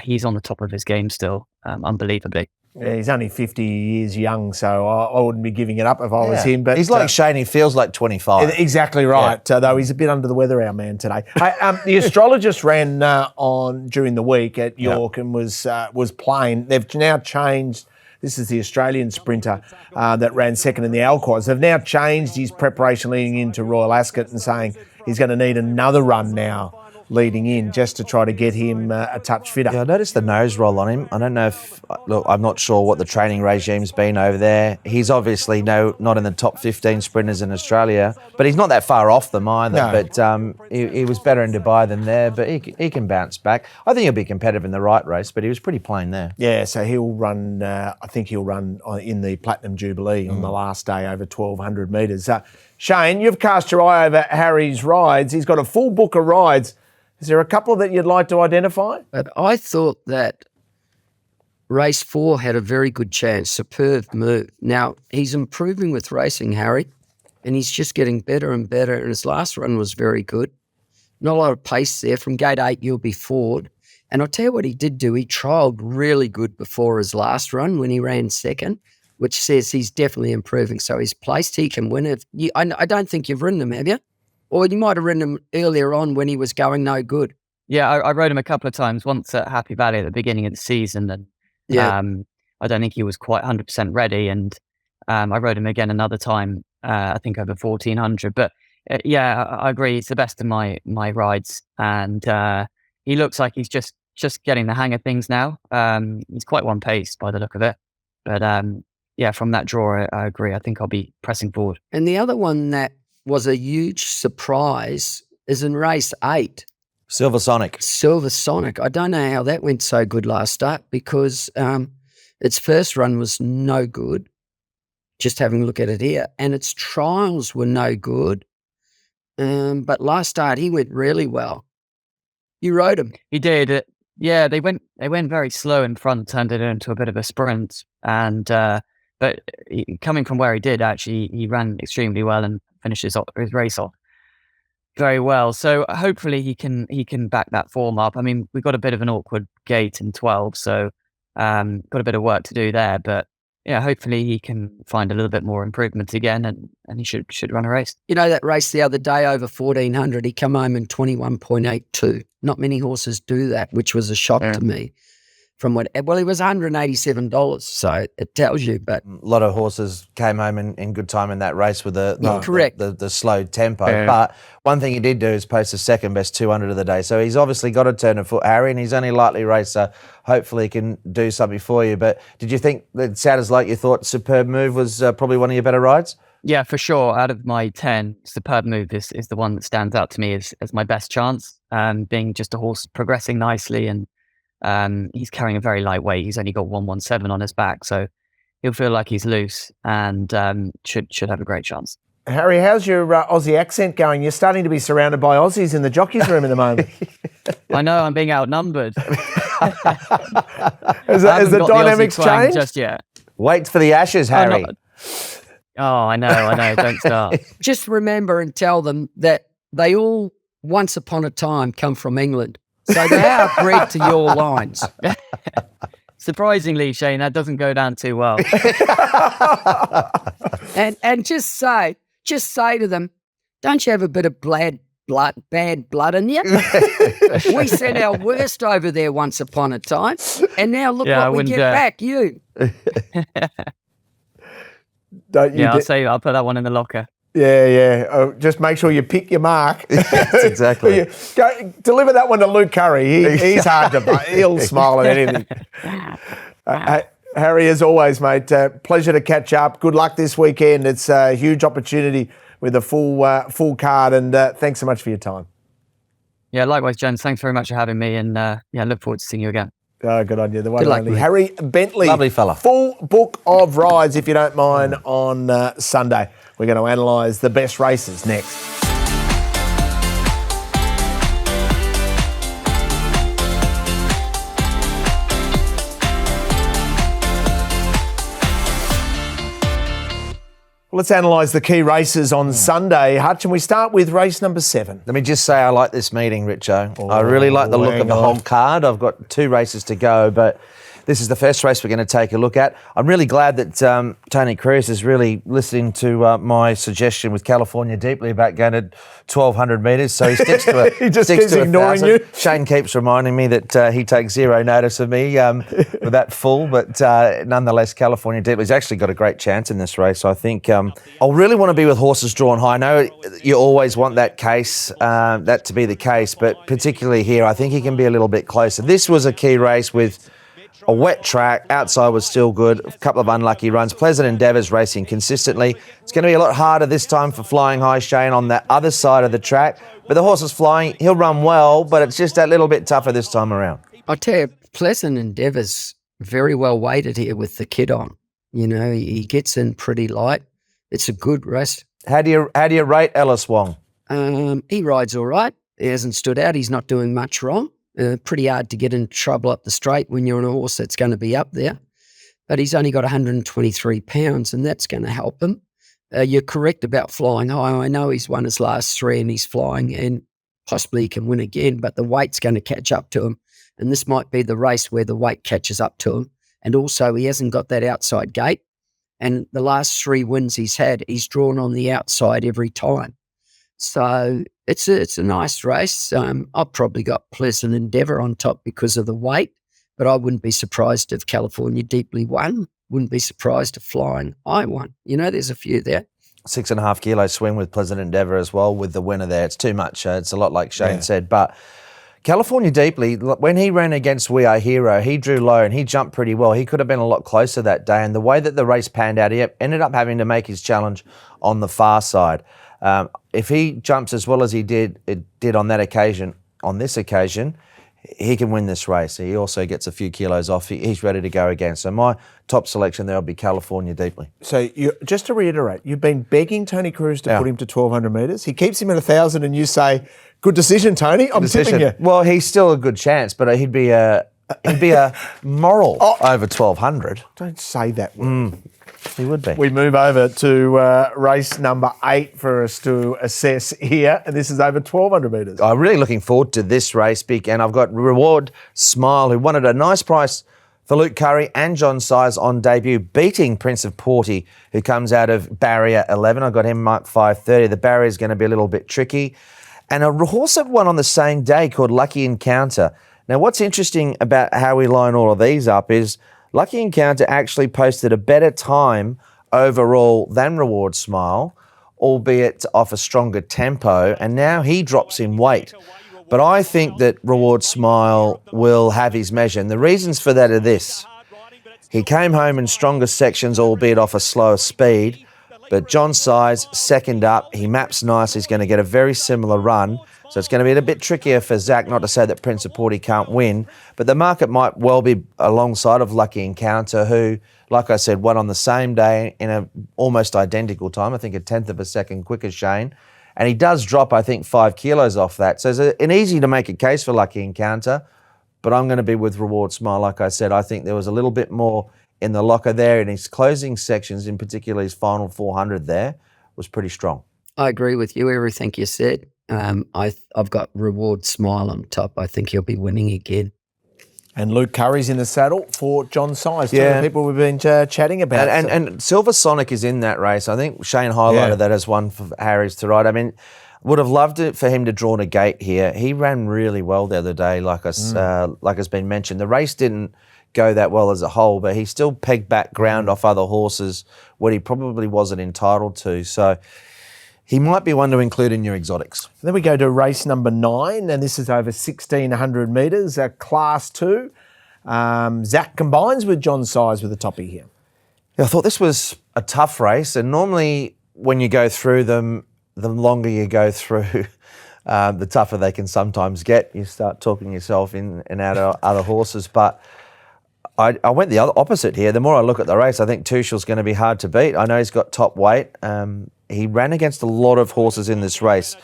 G: he's on the top of his game still, unbelievably.
A: Yeah, he's only 50 years young, so I wouldn't be giving it up if I was him. But
B: he's like Shane, he feels like 25.
A: Exactly right, though he's a bit under the weather, our man, today. The Astrologist ran on during the week at York and was playing. They've now changed. This is the Australian sprinter that ran second in the Alquoz. They've now changed his preparation leading into Royal Ascot and saying he's going to need another run now leading in just to try to get him a touch fitter.
B: Yeah, I noticed the nose roll on him. I don't know if, look, I'm not sure what the training regime's been over there. He's obviously not in the top 15 sprinters in Australia, but he's not that far off them either. No. But he was better in Dubai than there, but he can bounce back. I think he'll be competitive in the right race, but he was pretty plain there.
A: Yeah, so he'll run, I think he'll run in the Platinum Jubilee on the last day over 1,200 metres. Shane, you've cast your eye over Harry's rides. He's got a full book of rides. Is there a couple that you'd like to identify?
C: But I thought that race 4 had a very good chance, superb move. Now, he's improving with racing, Harry, and he's just getting better and better, and his last run was very good. Not a lot of pace there. From gate 8, you'll be forward. And I'll tell you what he did do. He trialled really good before his last run when he ran second, which says he's definitely improving. So he's placed, he can win it. I don't think you've ridden him, have you? Or you might have ridden him earlier on when he was going no good.
G: Yeah, I rode him a couple of times, once at Happy Valley at the beginning of the season. And I don't think he was quite 100% ready. And I rode him again another time, I think over 1,400. But I agree. It's the best of my rides. And he looks like he's just getting the hang of things now. He's quite one-paced by the look of it. But from that draw, I agree. I think I'll be pressing forward.
C: And the other one that was a huge surprise is in race 8.
B: Silver Sonic.
C: I don't know how that went so good last start because its first run was no good, just having a look at it here, and its trials were no good. But last start, he went really well. You rode him.
G: He did. They went very slow in front, turned it into a bit of a sprint. And but coming from where he did, actually, he ran extremely well and finished his race off very well. So hopefully he can back that form up. I mean, we've got a bit of an awkward gate in 12, so got a bit of work to do there. But hopefully he can find a little bit more improvement again, and he should run a race.
C: You know, that race the other day over 1,400, he come home in 21.82. Not many horses do that, which was a shock to me. from what, well, he was $187, so it tells you, but.
B: A lot of horses came home in good time in that race with
C: correct.
B: the slow tempo. But one thing he did do is post the second best 200 of the day. So he's obviously got a turn of foot, Harry, and he's only lightly raced, so hopefully he can do something for you. But did you think that sounded like you thought Superb Move was probably one of your better rides?
G: Yeah, for sure. Out of my 10, Superb Move is the one that stands out to me as my best chance, being just a horse progressing nicely, and he's carrying a very light weight. He's only got 117 on his back, so he'll feel like he's loose and should have a great chance.
A: Harry, how's your Aussie accent going? You're starting to be surrounded by Aussies in the jockeys room at the moment.
G: I know, I'm being outnumbered.
A: Has the dynamics changed?
G: Just yet.
B: Wait for the Ashes, Harry.
G: Oh, I know. Don't start.
C: Just remember and tell them that they all, once upon a time, come from England. So they are bred to your lines.
G: Surprisingly, Shane, that doesn't go down too well.
C: and just say to them, don't you have a bit of bad blood in you? We sent our worst over there once upon a time, and now look what we get back, you.
A: Don't you?
G: Yeah, I'll put that one in the locker.
A: Yeah. Oh, just make sure you pick your mark.
B: Yes, exactly.
A: Deliver that one to Luke Curry. He's hard to buy. He'll smile at anything. Harry, as always, mate, pleasure to catch up. Good luck this weekend. It's a huge opportunity with a full card, and thanks so much for your time.
G: Yeah, likewise, James. Thanks very much for having me, and look forward to seeing you again.
A: Oh, good on you. The one
C: Good
A: and
C: luck,
A: only
C: mate.
A: Harry Bentley.
B: Lovely fella.
A: Full book of rides, if you don't mind, on Sunday. We're going to analyse the best races next. Let's analyse the key races on Sunday. Hutch, and we start with race number 7.
B: Let me just say I like this meeting, Richo. I really like the look of the whole card. I've got 2 races to go, but this is the first race we're going to take a look at. I'm really glad that Tony Cruz is really listening to my suggestion with California Deeply about going to 1,200 metres, so he sticks to it.
A: He just keeps ignoring
B: 1,000.
A: you.
B: Shane keeps reminding me that he takes zero notice of me with that full, but nonetheless, California Deeply's actually got a great chance in this race. So I think I'll really want to be with horses drawn high. I know you always want that to be the case, but particularly here, I think he can be a little bit closer. This was a key race with a wet track, outside was still good, a couple of unlucky runs. Pleasant Endeavour's racing consistently. It's going to be a lot harder this time for Flying High Shane on the other side of the track, but the horse is flying, he'll run well, but it's just that little bit tougher this time around.
C: I tell you, Pleasant Endeavour's very well weighted here with the kid on. You know, he gets in pretty light. It's a good race.
B: How do you rate Ellis Wong?
C: He rides all right. He hasn't stood out. He's not doing much wrong. Pretty hard to get in trouble up the straight when you're on a horse that's going to be up there. But he's only got 123 pounds, and that's going to help him. You're correct about Flying High. I know he's won his last 3 and he's flying, and possibly he can win again, but the weight's going to catch up to him. And this might be the race where the weight catches up to him. And also, he hasn't got that outside gate. And the last 3 wins he's had, he's drawn on the outside every time. So it's a nice race. I've probably got Pleasant Endeavour on top because of the weight, but I wouldn't be surprised if California Deeply won. Wouldn't be surprised if Flying High won. You know, there's a few there.
B: 6.5 kilo swing with Pleasant Endeavour as well with the winner there. It's too much. It's a lot like Shane said, but California Deeply, when he ran against We Are Hero, he drew low and he jumped pretty well. He could have been a lot closer that day, and the way that the race panned out, he ended up having to make his challenge on the far side. If he jumps as well as he did on this occasion, he can win this race. He also gets a few kilos off. He's ready to go again. So my top selection there will be California Deeply.
A: So just to reiterate, you've been begging Tony Cruz to put him to 1,200 metres. He keeps him at 1,000 and you say, good decision, Tony. I'm tipping you.
B: Well, he's still a good chance, but he'd be a moral over 1,200.
A: Don't say that word.
B: He would be.
A: We move over to race number 8 for us to assess here, and this is over 1,200 metres.
B: I'm really looking forward to this race, and I've got Reward Smile, who won at a nice price for Luke Curry and John Size on debut, beating Prince of Porty, who comes out of barrier 11. I got him marked 5:30. The barrier is going to be a little bit tricky. And a horse that won on the same day called Lucky Encounter. Now, what's interesting about how we line all of these up is Lucky Encounter actually posted a better time overall than Reward Smile, albeit off a stronger tempo, and now he drops in weight. But I think that Reward Smile will have his measure, and the reasons for that are this. He came home in stronger sections, albeit off a slower speed, but John Size, second up, he maps nice, he's going to get a very similar run, so it's going to be a bit trickier for Zach, not to say that Prince of Porty can't win, but the market might well be alongside of Lucky Encounter, who, like I said, won on the same day in an almost identical time, I think a tenth of a second quicker, Shane. And he does drop, I think, 5 kilos off that. So it's an easy to make a case for Lucky Encounter, but I'm going to be with Reward Smile. Like I said, I think there was a little bit more in the locker there, and his closing sections, in particular his final 400 there, was pretty strong.
C: I agree with you, everything you said. I've got Reward Smile on top. I think he'll be winning again.
A: And Luke Curry's in the saddle for John Size.
B: Yeah.
A: The people we've been chatting about.
B: And Silver Sonic is in that race. I think Shane highlighted that as one for Harry's to ride. I mean, would have loved it for him to draw a gate here. He ran really well the other day, like has been mentioned. The race didn't go that well as a whole, but he still pegged back ground off other horses what he probably wasn't entitled to. So he might be one to include in your exotics.
A: Then we go to race number 9, and this is over 1,600 metres, Class 2. Zach combines with John Size with the toppy here.
B: Yeah, I thought this was a tough race, and normally when you go through them, the longer you go through, the tougher they can sometimes get. You start talking yourself in and out of other horses, but I went the other opposite here. The more I look at the race, I think Tuchel's going to be hard to beat. I know he's got top weight. He ran against a lot of horses in this race.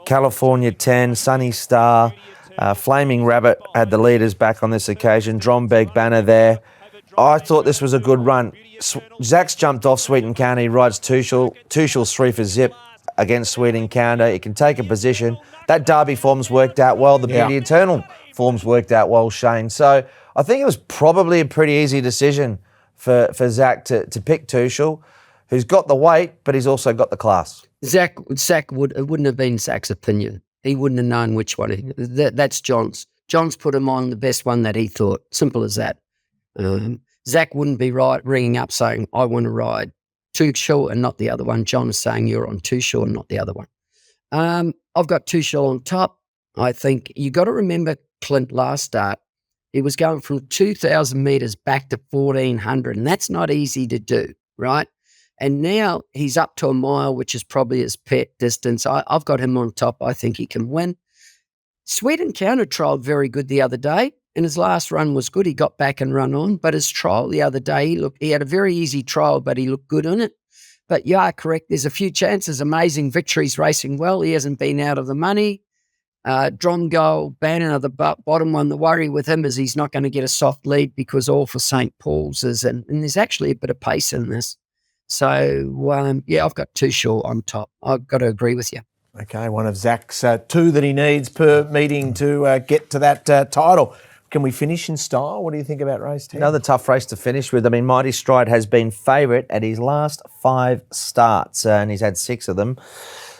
B: California 10, Sunny Star, Flaming Rabbit had the leaders back on this occasion. Drombeg Banner there. I thought this was a good run. Zach's jumped off Sweet Encounter. He rides Tuchel. Tuchel's 3 for zip against Sweet Encounter. He can take a position. That Derby form's worked out well. The Beauty Eternal form's worked out well, Shane. So I think it was probably a pretty easy decision for Zach to pick Tuchel, who's got the weight, but he's also got the class.
C: Zach it wouldn't have been Zach's opinion. He wouldn't have known which one. That's John's. John's put him on the best one that he thought. Simple as that. Zach wouldn't be ringing up saying, I want to ride Tuchel and not the other one. John is saying you're on Tuchel and not the other one. I've got Tuchel on top. I think you got to remember Clint last start. He was going from 2,000 metres back to 1,400, and that's not easy to do, right? And now he's up to a mile, which is probably his pet distance. I've got him on top. I think he can win. Sweet Encounter trialled very good the other day, and his last run was good. He got back and run on, but his trial the other day, he had a very easy trial, but he looked good in it. But you are correct. There's a few chances. Amazing Victory's racing well. He hasn't been out of the money. Dromgold, Banner, the bottom one. The worry with him is he's not going to get a soft lead because all for St. Paul's is, and there's actually a bit of pace in this. So, I've got Tuchel on top. I've got to agree with you.
A: Okay, one of Zach's 2 that he needs per meeting to get to that title. Can we finish in style? What do you think about race 10?
B: Another tough race to finish with. I mean, Mighty Stride has been favourite at his last 5 starts, and he's had 6 of them.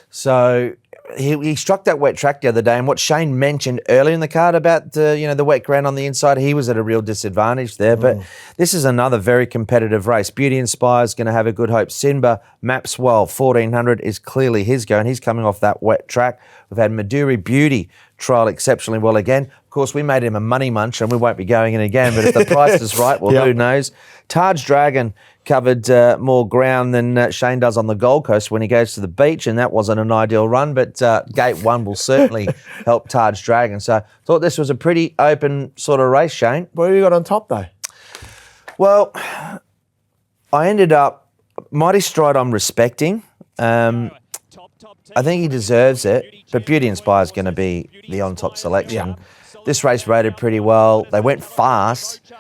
B: So he struck that wet track the other day, and what Shane mentioned earlier in the card about the wet ground on the inside, he was at a real disadvantage there. But this is another very competitive race. Beauty Inspire is going to have a good hope. Simba maps well. 1,400 is clearly his go, and he's coming off that wet track. We've had Maduri Beauty trial exceptionally well again. Of course, we made him a money munch, and we won't be going in again. But if the price is right, well, who knows? Taj Dragon covered more ground than Shane does on the Gold Coast when he goes to the beach, and that wasn't an ideal run, but Gate 1 will certainly help Taj Dragon. So I thought this was a pretty open sort of race, Shane.
A: What have you got on top, though?
B: Well, I ended up, Mighty Stride I'm respecting. I think he deserves it, but Beauty Inspire is going to be the on-top selection.
A: Yeah.
B: This race rated pretty well. They went fast,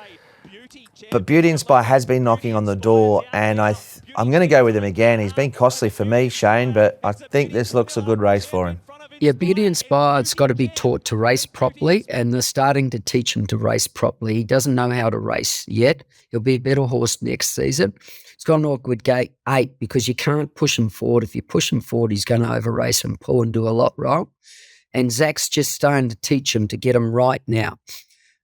B: but Beauty Inspire has been knocking on the door, and I'm going to go with him again. He's been costly for me, Shane, but I think this looks a good race for him.
C: Yeah, Beauty Inspired's got to be taught to race properly, and they're starting to teach him to race properly. He doesn't know how to race yet. He'll be a better horse next season. It's got an awkward gate 8 because you can't push him forward. If you push him forward, he's going to over-race and pull and do a lot wrong. And Zach's just starting to teach him to get him right now.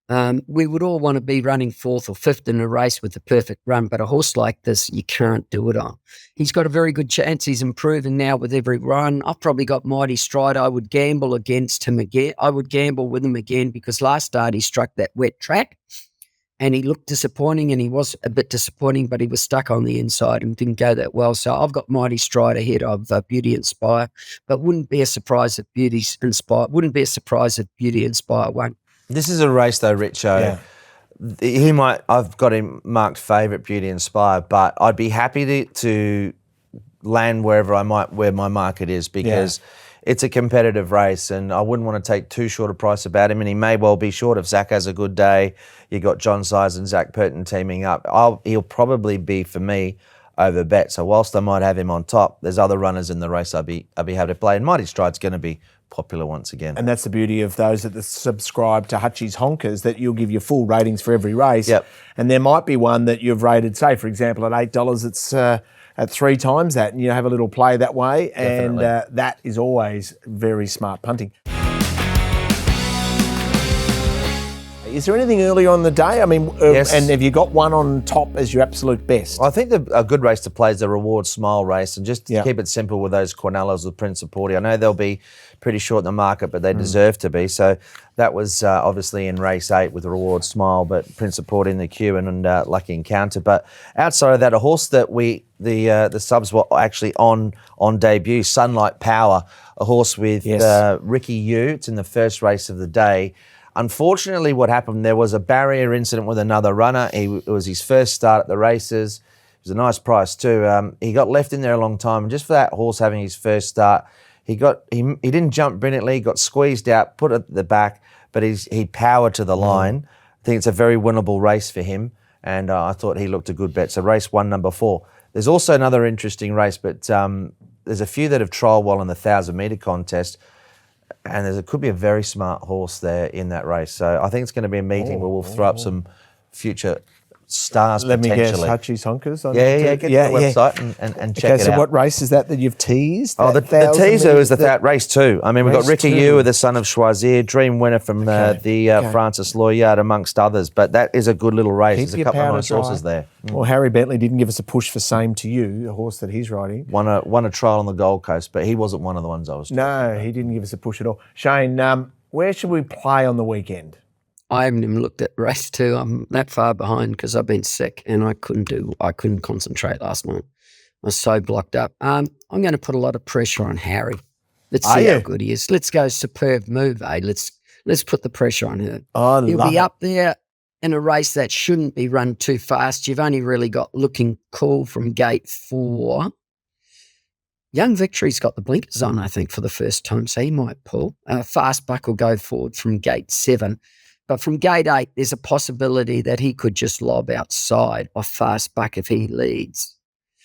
C: We would all want to be running 4th or 5th in a race with the perfect run, but a horse like this, you can't do it on. He's got a very good chance. He's improving now with every run. I've probably got Mighty Stride. I would gamble against him again. I would gamble with him again because last start he struck that wet track and he looked disappointing, and he was a bit disappointing, but he was stuck on the inside and didn't go that well. So I've got Mighty Stride ahead of Beauty Inspire, but wouldn't be a surprise if Beauty Inspire won.
B: This is a race though, Richo. Yeah. I've got him marked favourite, Beauty Inspire, but I'd be happy to land where my market is, because it's a competitive race and I wouldn't want to take too short a price about him, and he may well be short if Zach has a good day. You got John Size and Zach Purton teaming up. He'll probably be, for me, over bet. So whilst I might have him on top, there's other runners in the race I'd be happy to play, and Mighty Stride's going to be popular once again.
A: And that's the beauty of those that subscribe to Hutchie's Honkers, that you'll give you full ratings for every race.
B: Yep.
A: And there might be one that you've rated, say, for example, at $8, it's at 3 times that, and you have a little play that way.
B: Definitely.
A: And that is always very smart punting. Is there anything early on in the day? I mean,
B: Yes.
A: and have you got one on top as your absolute best?
B: I think a good race to play is the Reward Smile race, and just to
A: Yeah.
B: keep it simple with those Cornellas with Prince of Porty. I know they'll be pretty short in the market, but they deserve to be. So that was obviously in race 8 with the Reward Smile, but Prince of Porty in the queue and Lucky Encounter. But outside of that, a horse that the subs were actually on debut, Sunlight Power, a horse with Ricky Yu. It's in the first race of the day. Unfortunately, what happened, there was a barrier incident with another runner. It was his first start at the races. It was a nice price too. He got left in there a long time, and just for that horse having his first start, he didn't jump brilliantly. He got squeezed out, put it at the back, but he powered to the line. I think it's a very winnable race for him, and I thought he looked a good bet. So race 1, number 4. There's also another interesting race, but there's a few that have trialled well in the 1,000-metre contest. And there could be a very smart horse there in that race. So I think it's going to be a meeting where we'll throw up some future stars potentially.
A: Let me guess, Hutchie's Honkers?
B: Get to the website and check it
A: so
B: out.
A: what race is that you've teased?
B: Oh, the teaser is that race 2. I mean, we've got Ricky Yu, the son of Choisir, dream winner from Francis Loyard, amongst others. But that is a good little race. There's a couple of nice horses there.
A: Well, Harry Bentley didn't give us a push for Same to You, a horse that he's riding.
B: Won a trial on the Gold Coast, but he wasn't one of the ones I was talking about.
A: He didn't give us a push at all. Shane, where should we play on the weekend?
C: I haven't even looked at race 2. I'm that far behind because I've been sick and I couldn't concentrate last night. I was so blocked up. I'm going to put a lot of pressure on Harry. Let's see how good he is. Let's go Superb Move, eh? Let's put the pressure on her. He'll be up there in a race that shouldn't be run too fast. You've only really got Looking Cool from gate 4. Young Victory's got the blinkers on, I think, for the first time, so he might pull. Fast Buck will go forward from gate 7. But from gate 8, there's a possibility that he could just lob outside off Fast Buck if he leads.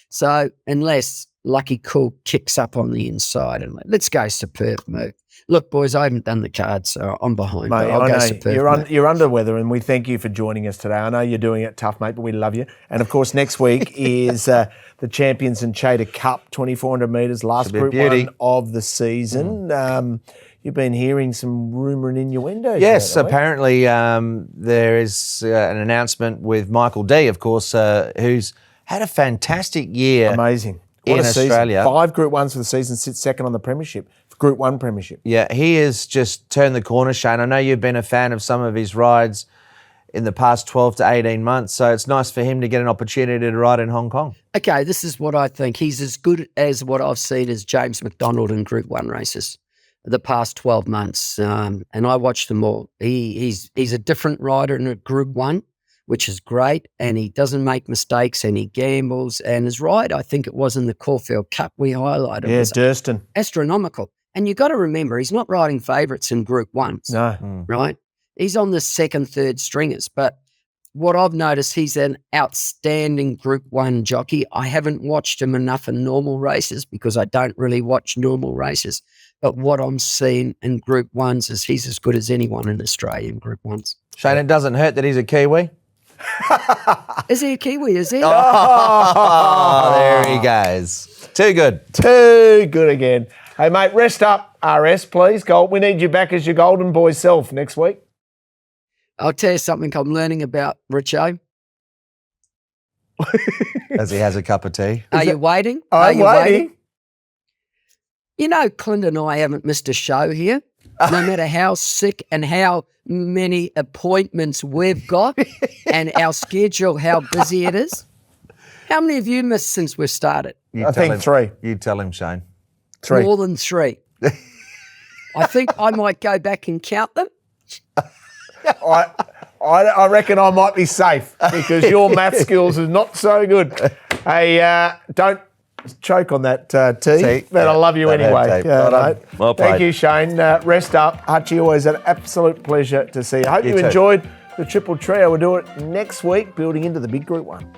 C: So unless Lucky Cool kicks up on the inside, and let's go Superb Move. Look, boys, I haven't done the cards, so I'm behind.
A: Mate,
C: but I'll go Superb Move.
A: You're under weather, and we thank you for joining us today. I know you're doing it tough, mate, but we love you. And of course, next week is the Champions and Chater Cup, 2,400 metres, last Group 1 of the season. You've been hearing some rumour and innuendo.
B: Yes, apparently there is an announcement with Michael Dee, of course, who's had a fantastic year.
A: Amazing.
B: In Australia.
A: 5 Group 1s for the season, sits second on the premiership, Group 1 premiership.
B: Yeah, he has just turned the corner, Shane. I know you've been a fan of some of his rides in the past 12 to 18 months, so it's nice for him to get an opportunity to ride in Hong Kong.
C: Okay, this is what I think. He's as good as what I've seen as James McDonald in Group 1 races the past 12 months, and I watched them all. He's a different rider in a Group 1, which is great, and he doesn't make mistakes, and he gambles, and his ride, I think it was in the Caulfield Cup we highlighted, was
A: Durston.
C: astronomical. And you got to remember, he's not riding favourites in Group 1s, right? He's on the second, third stringers, but what I've noticed, he's an outstanding Group 1 jockey. I haven't watched him enough in normal races because I don't really watch normal races. But what I'm seeing in Group 1s is he's as good as anyone in Australia in Group 1s.
B: Shane, it doesn't hurt that he's a Kiwi.
C: Is he a Kiwi, is he?
B: Oh, there he goes. Too good.
A: Too good again. Hey, mate, rest up, RS, please. We need you back as your golden boy self next week.
C: I'll tell you something I'm learning about Richo.
B: As he has a cup of tea.
C: Are you waiting?
A: I'm waiting.
C: You know, Clint and I haven't missed a show here, no matter how sick and how many appointments we've got and our schedule, how busy it is. How many have you missed since we've started?
A: I think 3.
B: You tell him, Shane.
A: 3.
C: More than 3. I think I might go back and count them.
A: I reckon I might be safe because your math skills is not so good. Hey, don't choke on that tea, but I love you anyway.
B: Well played.
A: Thank you, Shane. Rest up. Hutchie, always an absolute pleasure to see you. I hope you
B: too.
A: enjoyed the Triple Trio. We'll do it next week, building into the big Group 1.